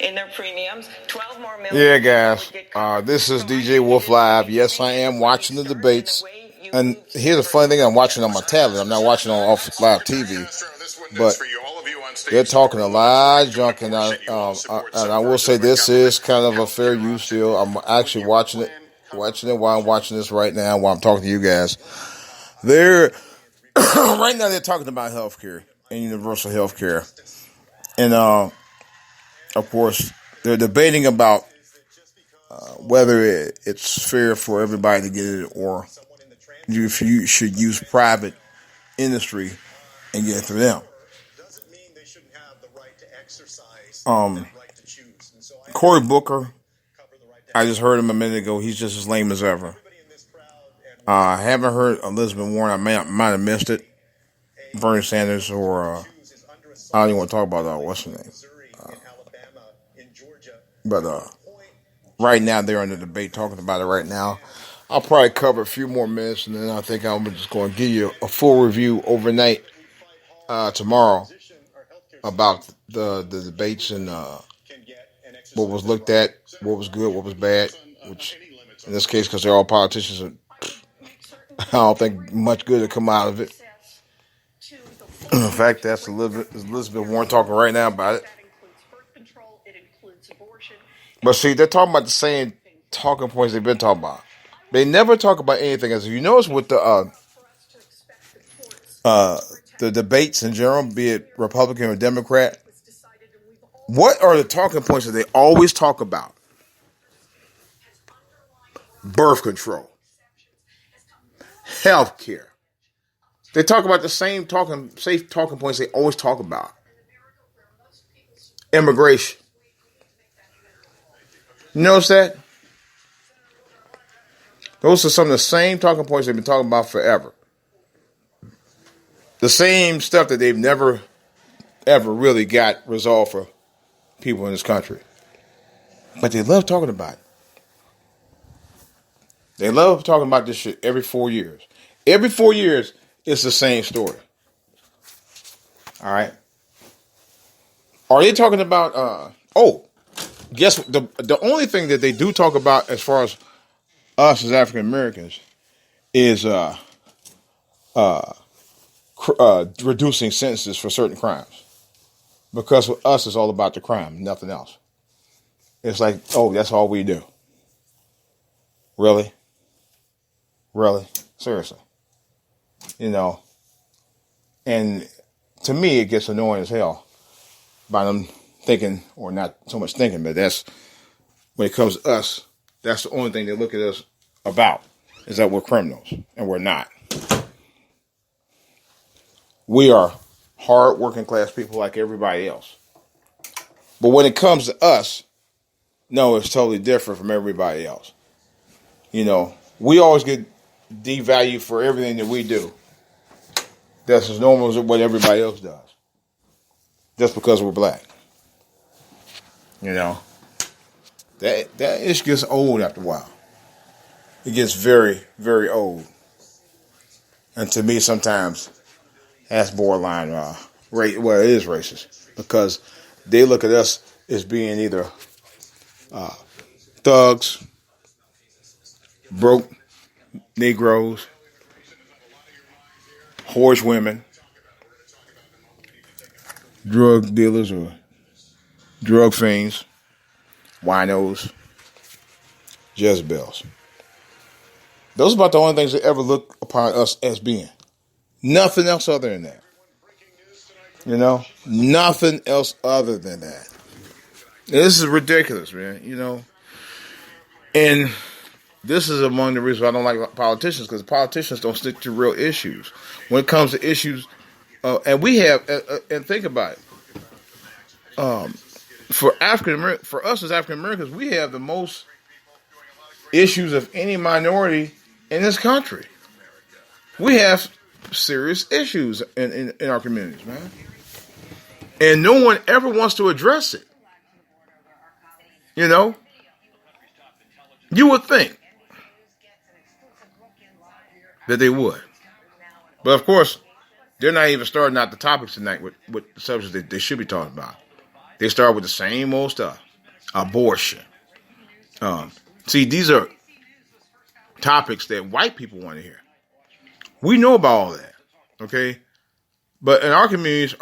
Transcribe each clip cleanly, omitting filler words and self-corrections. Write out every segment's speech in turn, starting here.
in their premiums. 12 more million. Yeah, guys. This is DJ Wolf Live. Yes, I am watching the debates. And here's the funny thing: I'm watching on my tablet. I'm not watching on off live TV. But they're talking a lot of junk, and I will say this is kind of a fair use deal. I'm actually watching it while I'm watching this right now, while I'm talking to you guys. They're right now they're talking about healthcare and universal healthcare, and of course they're debating about whether it's fair for everybody to get it or if you should use private industry and get it through them. Cory Booker, I just heard him a minute ago. He's just as lame as ever. I haven't heard Elizabeth Warren. I might have missed it. Bernie Sanders or I don't even want to talk about what's her name. But right now they're in the debate talking about it right now. I'll probably cover a few more minutes, and then I think I'm just going to give you a full review overnight tomorrow about the debates and what was looked at, what was good, what was bad, which in this case, because they're all politicians, I don't think much good will come out of it. In fact, that's Elizabeth Warren talking right now about it. But see, they're talking about the same talking points they've been talking about. They never talk about anything else. You notice with the debates in general, be it Republican or Democrat, what are the talking points that they always talk about? Birth control, health care. They talk about the same talking points they always talk about. Immigration. You notice that? Those are some of the same talking points they've been talking about forever. The same stuff that they've never, ever really got resolved for people in this country. But they love talking about it. They love talking about this shit every 4 years. Every 4 years, it's the same story. All right? Are they talking about, guess what? The only thing that they do talk about as far as us as African Americans is reducing sentences for certain crimes. Because with us, it's all about the crime, nothing else. It's like, oh, that's all we do. Really? Really? Seriously. You know, and to me, it gets annoying as hell by them thinking, or not so much thinking, but that's, when it comes to us, that's the only thing they look at us about, is that we're criminals, and we're not. We are hard working class people like everybody else. But when it comes to us, no, it's totally different from everybody else. You know, we always get devalued for everything that we do. That's as normal as what everybody else does. Just because we're black. You know, that issue gets old after a while. It gets very, very old. And to me, sometimes, that's borderline, well, it is racist. Because they look at us as being either thugs, broke Negroes, whorish women, drug dealers or drug fiends, winos, Jezebels. Those are about the only things they ever look upon us as being. Nothing else other than that. You know? Nothing else other than that. This is ridiculous, man. You know? And this is among the reasons I don't like politicians, because politicians don't stick to real issues. When it comes to issues, and we have, and think about it, for us as African Americans, we have the most issues of any minority in this country. We have serious issues in our communities, man. And no one ever wants to address it. You know? You would think that they would. But of course, they're not even starting out the topics tonight with the subjects that they should be talking about. They start with the same old stuff. abortion. See, these are topics that white people want to hear. We know about all that, okay? But in our communities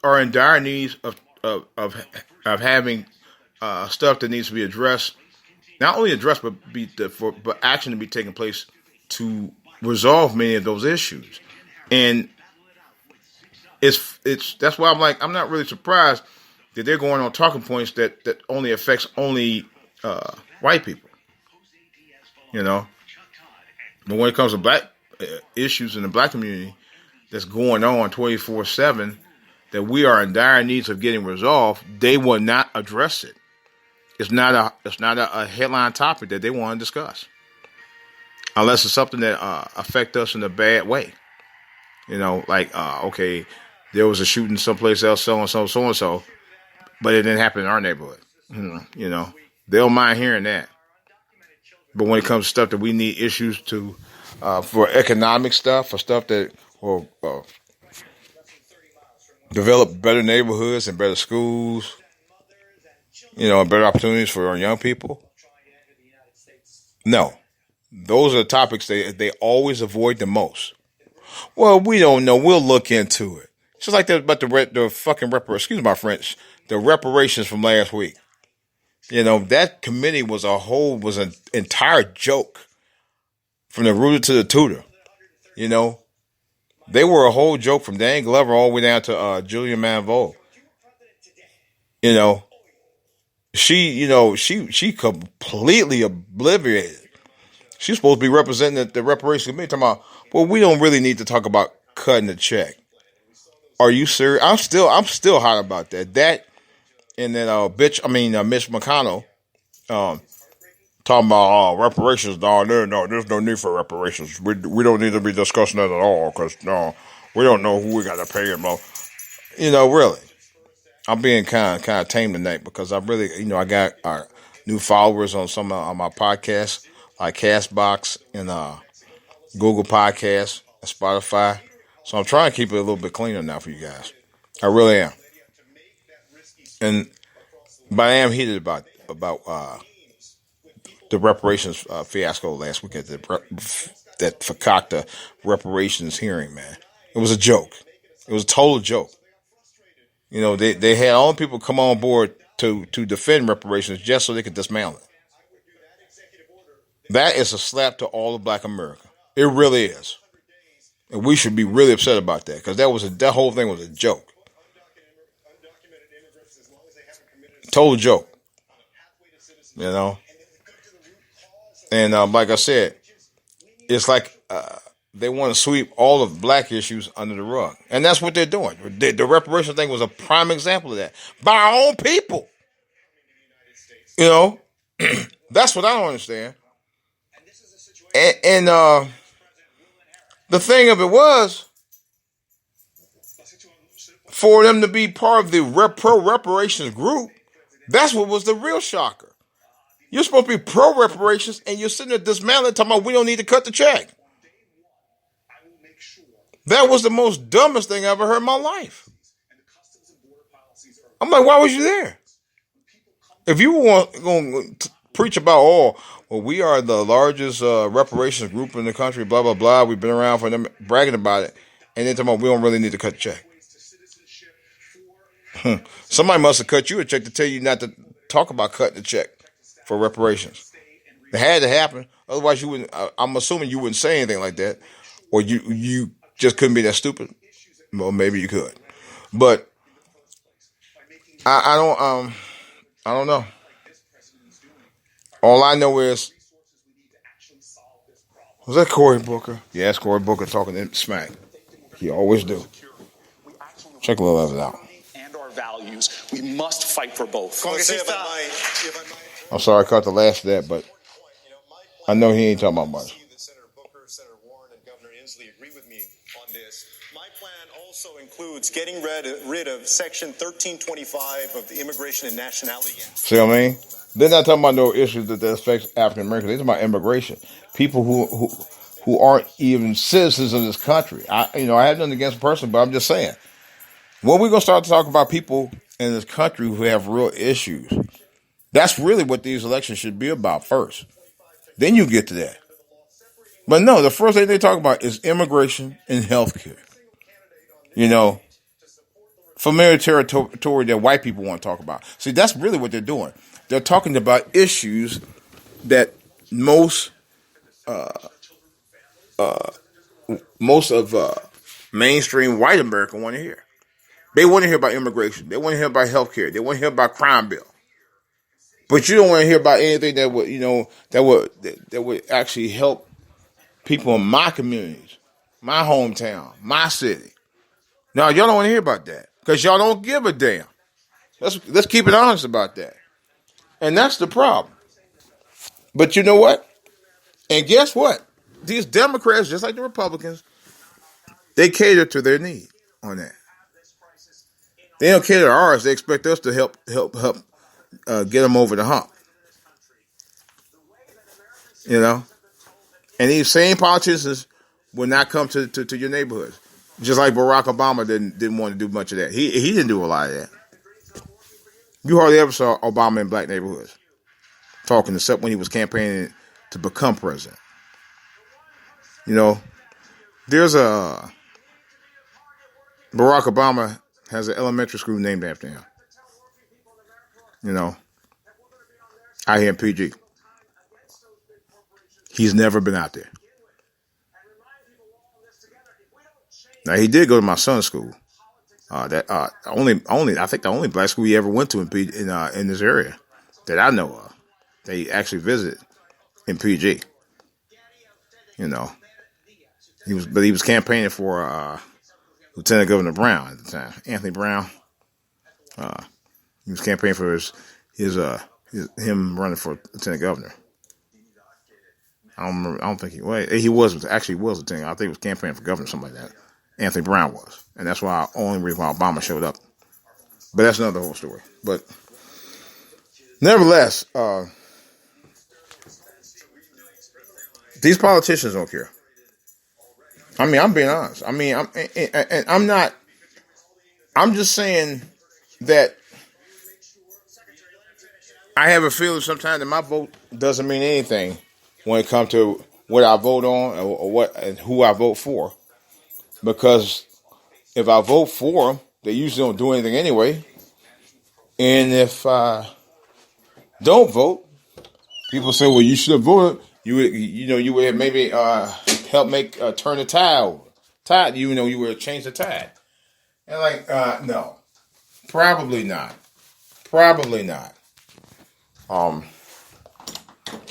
are in dire needs of having stuff that needs to be addressed. Not only addressed, but action to be taking place to resolve many of those issues. And it's that's why I'm not really surprised that they're going on talking points that only affects only white people. You know, but when it comes to black issues in the black community that's going on 24/7 that we are in dire needs of getting resolved, they will not address it. It's not a headline topic that they want to discuss, unless it's something that affect us in a bad way. You know, like okay, there was a shooting someplace else, so and so, but it didn't happen in our neighborhood. You know, they don't mind hearing that. But when it comes to stuff that we need issues to, for economic stuff, for stuff that will develop better neighborhoods and better schools, you know, and better opportunities for our young people. No, those are the topics they always avoid the most. Well, we don't know. We'll look into it. It's just like that about the fucking excuse my French, the reparations from last week. You know, that committee was an entire joke from the rooter to the tutor. You know, they were a whole joke from Dan Glover all the way down to Julia Manville. You know, she completely obliterated. She's supposed to be representing the reparations committee. Talking about, well, we don't really need to talk about cutting the check. Are you serious? I'm still hot about that. That and then Mitch McConnell, talking about reparations. No, there's no need for reparations. We don't need to be discussing that at all because no, we don't know who we got to pay and all. You know, really, I'm being kind of tame tonight because I really, you know, I got new followers on some of my podcasts like Castbox and Google Podcasts and Spotify. So I'm trying to keep it a little bit cleaner now for you guys. I really am. But I am heated about the reparations fiasco last week at that fakakta reparations hearing, man. It was a joke. It was a total joke. You know, they had all people come on board to defend reparations just so they could dismantle it. That is a slap to all of Black America. It really is. And we should be really upset about that because that whole thing was a joke. Total joke. You know? And like I said, it's like they want to sweep all of black issues under the rug. And that's what they're doing. The reparations thing was a prime example of that. By our own people. You know? That's what I don't understand. And the thing of it was, for them to be part of the pro-reparations group, that's what was the real shocker. You're supposed to be pro-reparations, and you're sitting there dismantling, talking about we don't need to cut the check. That was the most dumbest thing I ever heard in my life. I'm like, why was you there? If you were going to preach about, well, we are the largest reparations group in the country, blah, blah, blah. We've been around for them, bragging about it. And then talking about we don't really need to cut the check. Somebody must have cut you a check to tell you not to talk about cutting the check for reparations. It had to happen. Otherwise, you wouldn't. I'm assuming you wouldn't say anything like that. Or you just couldn't be that stupid. Well, maybe you could. But I don't know. All I know is, was that Cory Booker? Yeah, it's Cory Booker talking smack. He always do. Check a little of it out. And our values, we must fight for both. I'm sorry I caught the last of that, but I know he ain't talking about much. Senator Booker, Senator Warren, and Governor Inslee agree with me on this. My plan also includes getting rid of Section 1325 of the Immigration and Nationality Act. See what I mean? They're not talking about no issues that affects African Americans. They're talking about immigration. People who aren't even citizens of this country. I have nothing against a person, but I'm just saying. When we're going to start to talk about people in this country who have real issues, That's really what these elections should be about first. Then you get to that. But no, the first thing they talk about is immigration and healthcare. You know, familiar territory that white people want to talk about. See, that's really what they're doing. They're talking about issues that most of mainstream white America want to hear. They want to hear about immigration. They want to hear about healthcare. They want to hear about crime bill. But you don't want to hear about anything that would, that would actually help people in my communities, my hometown, my city. No, y'all don't want to hear about that because y'all don't give a damn. Let's keep it honest about that. And that's the problem. But you know what? And guess what? These Democrats, just like the Republicans, they cater to their need on that. They don't cater to ours. They expect us to help get them over the hump. You know? And these same politicians will not come to your neighborhoods. Just like Barack Obama didn't want to do much of that. He didn't do a lot of that. You hardly ever saw Obama in black neighborhoods talking, except when he was campaigning to become president. You know, there's Barack Obama has an elementary school named after him. You know, out here in PG. He's never been out there. Now he did go to my son's school. I think the only black school he ever went to in this area that I know of. They actually visited in PG. You know, he was campaigning for Lieutenant Governor Brown at the time, Anthony Brown. He was campaigning for him running for Lieutenant Governor. I don't think he was. He was Lieutenant. I think he was campaigning for governor, something like that. Anthony Brown was, and that's why only reason why Obama showed up. But that's another whole story. But nevertheless, these politicians don't care. I mean, I'm being honest. I mean, I'm not. I'm just saying that I have a feeling sometimes that my vote doesn't mean anything when it comes to what I vote on or what and who I vote for. Because if I vote for them, they usually don't do anything anyway. And if I don't vote, people say, "Well, you should have voted. You would have maybe help make turn the tide. You would have changed the tide." And no, probably not. Probably not.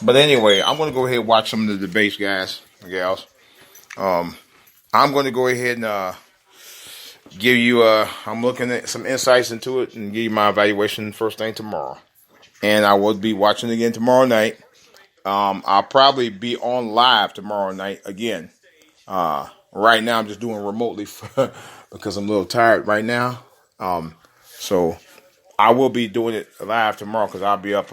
But anyway, I'm going to go ahead and watch some of the debates, guys and gals. I'm going to go ahead and give you, I'm looking at some insights into it and give you my evaluation first thing tomorrow. And I will be watching again tomorrow night. I'll probably be on live tomorrow night again. Right now, I'm just doing remotely because I'm a little tired right now. So I will be doing it live tomorrow because I'll be up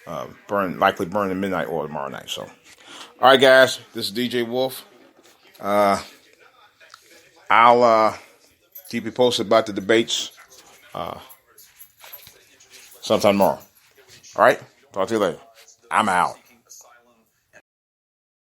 likely burn the midnight oil tomorrow night. So, all right, guys, this is DJ Wolf. I'll keep you posted about the debates sometime tomorrow. All right, talk to you later. I'm out.